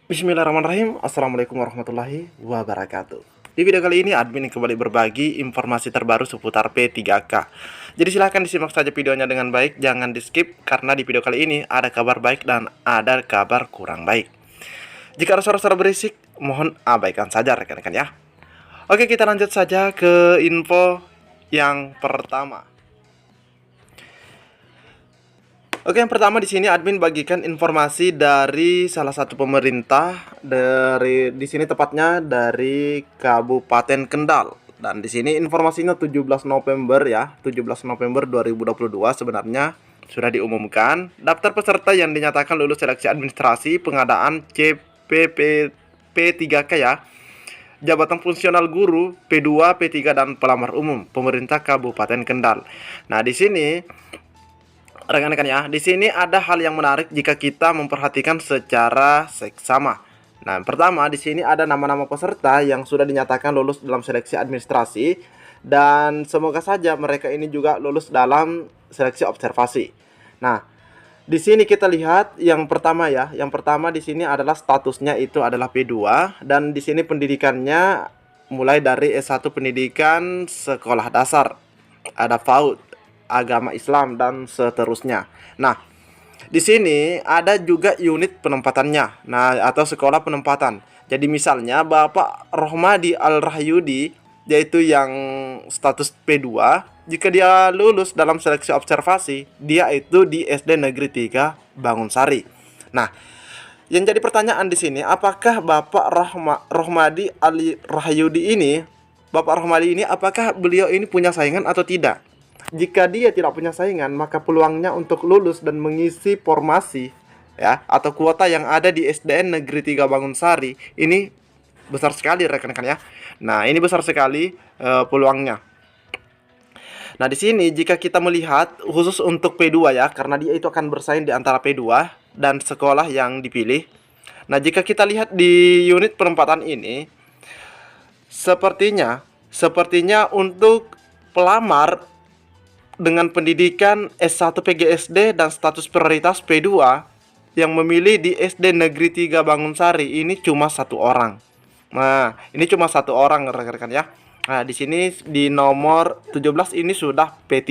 Bismillahirrahmanirrahim. Assalamualaikum warahmatullahi wabarakatuh. Di video kali ini admin kembali berbagi informasi terbaru seputar P3K. Jadi silahkan disimak saja videonya dengan baik, jangan di skip karena di video kali ini ada kabar baik dan ada kabar kurang baik. Jika ada suara-suara berisik, mohon abaikan saja rekan-rekan ya. Oke, kita lanjut saja ke info yang pertama. Oke, yang pertama di sini admin bagikan informasi dari salah satu pemerintah di sini tepatnya dari Kabupaten Kendal. Dan di sini informasinya 17 November ya, 17 November 2022 sebenarnya sudah diumumkan daftar peserta yang dinyatakan lulus seleksi administrasi pengadaan CPP P3K ya. Jabatan fungsional guru P2, P3 dan pelamar umum pemerintah Kabupaten Kendal. Nah, di sini rekan-rekan ya, di sini ada hal yang menarik jika kita memperhatikan secara seksama. Nah, pertama di sini ada nama-nama peserta yang sudah dinyatakan lulus dalam seleksi administrasi dan semoga saja mereka ini juga lulus dalam seleksi observasi. Nah, di sini kita lihat yang pertama ya, yang pertama di sini adalah statusnya itu adalah P2 dan di sini pendidikannya mulai dari S1 pendidikan sekolah dasar, ada PAUD, agama Islam dan seterusnya. Nah, di sini ada juga unit penempatannya. Nah, atau sekolah penempatan. Jadi misalnya Bapak Rohmadi Al-Rahyudi yaitu yang status P2, jika dia lulus dalam seleksi observasi, dia itu di SD Negeri 3 Bangunsari. Nah, yang jadi pertanyaan di sini, apakah Bapak Rohmadi Ali Rahyudi ini, Bapak Rohmadi ini apakah beliau ini punya saingan atau tidak? Jika dia tidak punya saingan, maka peluangnya untuk lulus dan mengisi formasi ya atau kuota yang ada di SDN Negeri 3 Bangunsari ini besar sekali rekan-rekan ya. Nah, ini besar sekali peluangnya. Nah, di sini jika kita melihat khusus untuk P2 ya, karena dia itu akan bersaing di antara P2 dan sekolah yang dipilih. Nah, jika kita lihat di unit penempatan ini sepertinya untuk pelamar dengan pendidikan S1 PGSD dan status prioritas P2 yang memilih di SD Negeri 3 Bangunsari ini cuma satu orang. Nah, ini cuma satu orang rekan-rekan ya. Nah, di sini di nomor 17 ini sudah P3.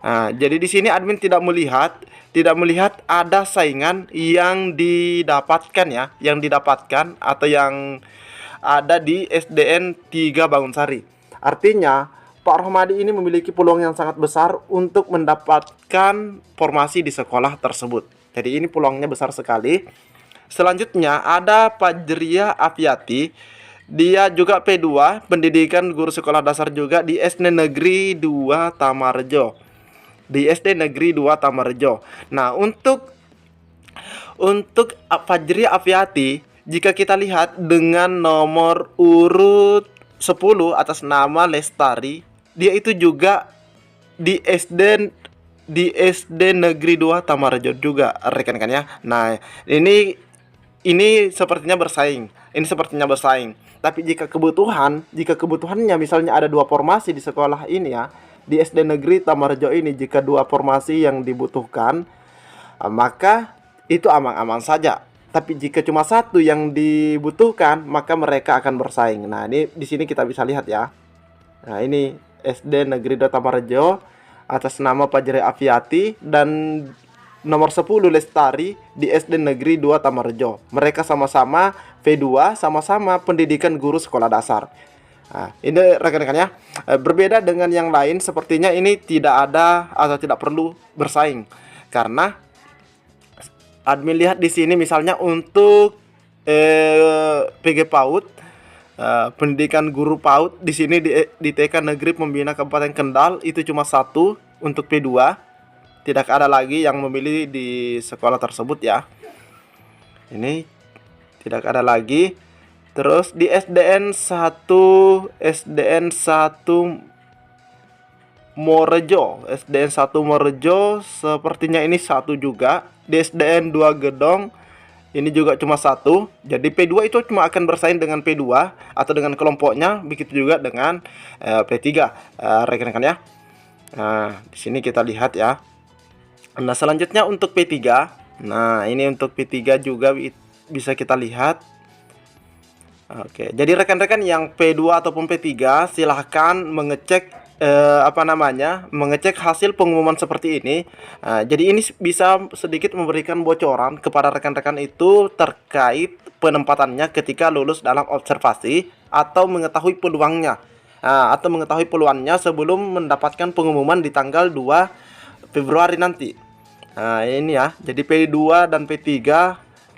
Nah, jadi di sini admin tidak melihat ada saingan yang didapatkan ya, yang didapatkan atau yang ada di SDN 3 Bangunsari. Artinya Pak Rohmadi ini memiliki peluang yang sangat besar untuk mendapatkan formasi di sekolah tersebut. Jadi ini peluangnya besar sekali. Selanjutnya ada Fajria Afiati. Dia juga P2, pendidikan guru sekolah dasar juga di SD Negeri 2 Tamarjo. Di SD Negeri 2 Tamarjo. Nah, untuk Fajria Afiati, jika kita lihat dengan nomor urut 10 atas nama Lestari, dia itu juga di SD Negeri 2 Tamarjo juga rekan-rekan ya. Nah, ini sepertinya bersaing. Ini sepertinya bersaing. Tapi jika kebutuhannya misalnya ada dua formasi di sekolah ini ya, di SD Negeri Tamarjo ini jika dua formasi yang dibutuhkan, maka itu aman-aman saja. Tapi jika cuma satu yang dibutuhkan, maka mereka akan bersaing. Nah, ini di sini kita bisa lihat ya. Nah, ini SD Negeri 2 Tamarjo atas nama Fajri Afiati dan nomor 10 Lestari di SD Negeri 2 Tamarjo. Mereka sama-sama V2, sama-sama pendidikan guru sekolah dasar. Nah, ini rekan-rekan ya. Berbeda dengan yang lain, sepertinya ini tidak ada atau tidak perlu bersaing. Karena admin lihat di sini misalnya untuk PG PAUD, pendidikan guru PAUD di sini di TK Negeri Pembina Kabupaten Kendal itu cuma satu untuk P2. Tidak ada lagi yang memilih di sekolah tersebut ya. Ini tidak ada lagi. Terus di SDN 1 Morejo, SDN 1 Morejo sepertinya ini satu juga. Di SDN 2 Gedong ini juga cuma satu. Jadi P2 itu cuma akan bersaing dengan P2 atau dengan kelompoknya, begitu juga dengan P3 rekan-rekan ya. Nah, di sini kita lihat ya. Nah, selanjutnya untuk P3. Nah, ini untuk P3 juga bisa kita lihat. Oke, jadi rekan-rekan yang P2 ataupun P3 silahkan mengecek mengecek hasil pengumuman seperti ini. Jadi ini bisa sedikit memberikan bocoran kepada rekan-rekan itu terkait penempatannya ketika lulus dalam observasi atau mengetahui peluangnya. Atau mengetahui peluangnya sebelum mendapatkan pengumuman di tanggal 2 Februari nanti. Ini ya. Jadi P2 dan P3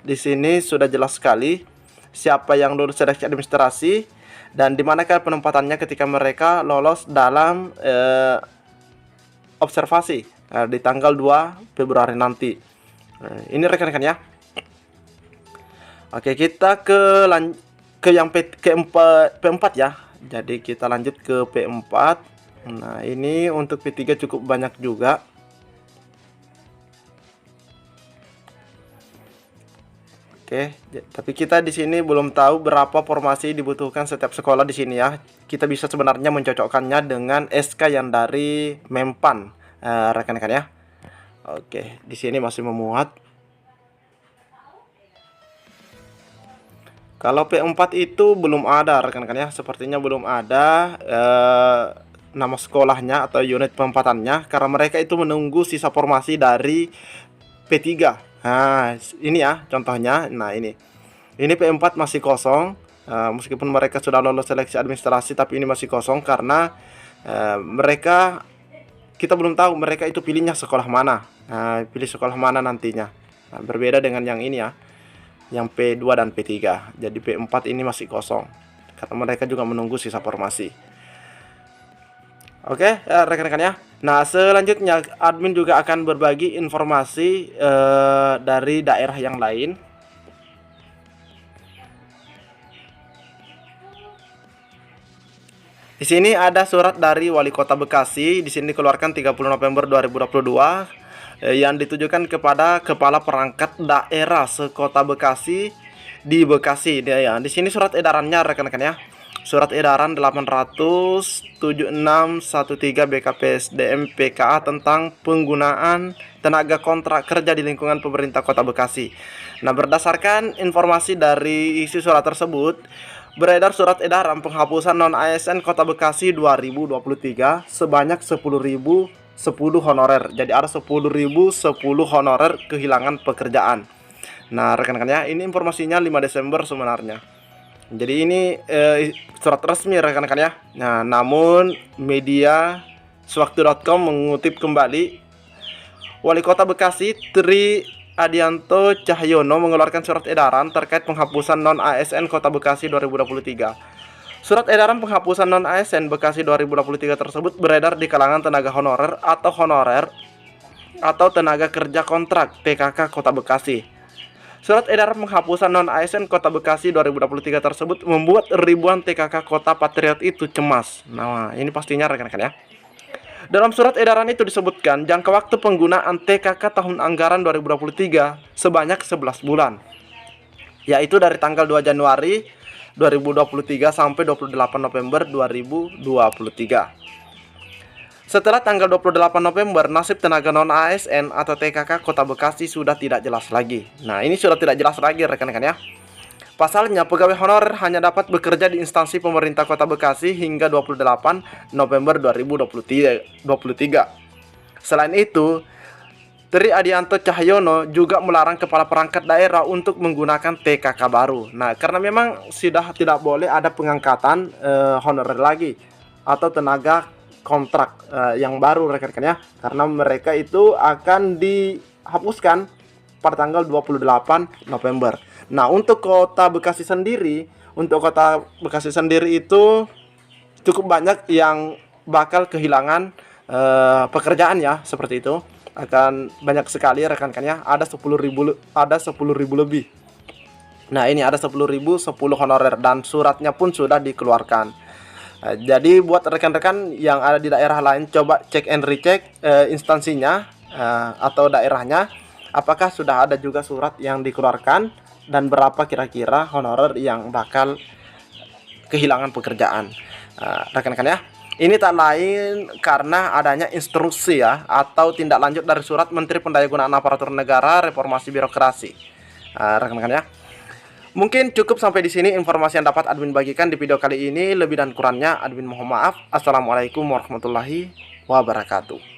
di sini sudah jelas sekali siapa yang lulus seleksi administrasi dan di manakah penempatannya ketika mereka lolos dalam observasi di tanggal 2 Februari nanti. Ini rekan-rekan ya. Oke, kita ke yang P4 ya. Jadi kita lanjut ke P4. Nah, ini untuk P3 cukup banyak juga. Oke, tapi kita di sini belum tahu berapa formasi dibutuhkan setiap sekolah di sini ya. Kita bisa sebenarnya mencocokkannya dengan SK yang dari Mempan, rekan-rekan ya. Oke, di sini masih memuat. Kalau P4 itu belum ada rekan-rekan ya, sepertinya belum ada nama sekolahnya atau unit penempatannya karena mereka itu menunggu sisa formasi dari P3. Nah, ini ya contohnya. Nah, ini P4 masih kosong. Meskipun mereka sudah lolos seleksi administrasi, tapi ini masih kosong karena kita belum tahu mereka itu pilihnya sekolah mana. Pilih sekolah mana nantinya. Berbeda dengan yang ini ya, yang P2 dan P3. Jadi P4 ini masih kosong karena mereka juga menunggu sisa formasi. Oke, rekan-rekan ya. Nah, selanjutnya admin juga akan berbagi informasi dari daerah yang lain. Di sini ada surat dari Wali Kota Bekasi. Di sini dikeluarkan 30 November 2022 yang ditujukan kepada kepala perangkat daerah sekota Bekasi di Bekasi. Ya, di sini surat edarannya rekan-rekan ya. Surat edaran 800-7613 BKPSDM PKA tentang penggunaan tenaga kontrak kerja di lingkungan pemerintah Kota Bekasi. Nah, berdasarkan informasi dari isi surat tersebut, beredar surat edaran penghapusan non-ASN Kota Bekasi 2023 sebanyak 10.010 honorer. Jadi ada 10.010 honorer kehilangan pekerjaan. Nah, rekan-rekan ya, ini informasinya 5 Desember sebenarnya. Jadi ini surat resmi rekan-rekan ya. Nah, namun media sewaktu.com mengutip kembali Wali Kota Bekasi Tri Adianto Cahyono mengeluarkan surat edaran terkait penghapusan non-ASN Kota Bekasi 2023. Surat edaran penghapusan non-ASN Bekasi 2023 tersebut beredar di kalangan tenaga honorer atau tenaga kerja kontrak TKK Kota Bekasi. Surat edaran penghapusan non-ASN Kota Bekasi 2023 tersebut membuat ribuan TKK Kota Patriot itu cemas. Nah, ini pastinya rekan-rekan ya. Dalam surat edaran itu disebutkan jangka waktu penggunaan TKK tahun anggaran 2023 sebanyak 11 bulan. Yaitu dari tanggal 2 Januari 2023 sampai 28 November 2023. Setelah tanggal 28 November, nasib tenaga non-ASN atau TKK Kota Bekasi sudah tidak jelas lagi. Nah, ini sudah tidak jelas lagi rekan-rekan ya. Pasalnya, pegawai honorer hanya dapat bekerja di instansi pemerintah Kota Bekasi hingga 28 November 2023. Selain itu, Tri Adianto Cahyono juga melarang kepala perangkat daerah untuk menggunakan TKK baru. Nah, karena memang sudah tidak boleh ada pengangkatan honorer lagi atau tenaga kontrak yang baru rekan-rekan ya, karena mereka itu akan dihapuskan pada tanggal 28 November. Nah, untuk Kota Bekasi sendiri itu cukup banyak yang bakal kehilangan pekerjaan ya, seperti itu. Akan banyak sekali rekan-rekan ya, ada 10.000 lebih. Nah, ini ada 10.010 honorer dan suratnya pun sudah dikeluarkan. Jadi buat rekan-rekan yang ada di daerah lain, coba cek and recheck instansinya atau daerahnya, apakah sudah ada juga surat yang dikeluarkan dan berapa kira-kira honorer yang bakal kehilangan pekerjaan. Rekan-rekan ya, ini tak lain karena adanya instruksi ya atau tindak lanjut dari surat Menteri Pendayagunaan Aparatur Negara Reformasi Birokrasi. Rekan-rekan ya, Mungkin cukup sampai di sini informasi yang dapat admin bagikan di video kali ini. Lebih dan kurangnya admin mohon maaf. Assalamualaikum warahmatullahi wabarakatuh.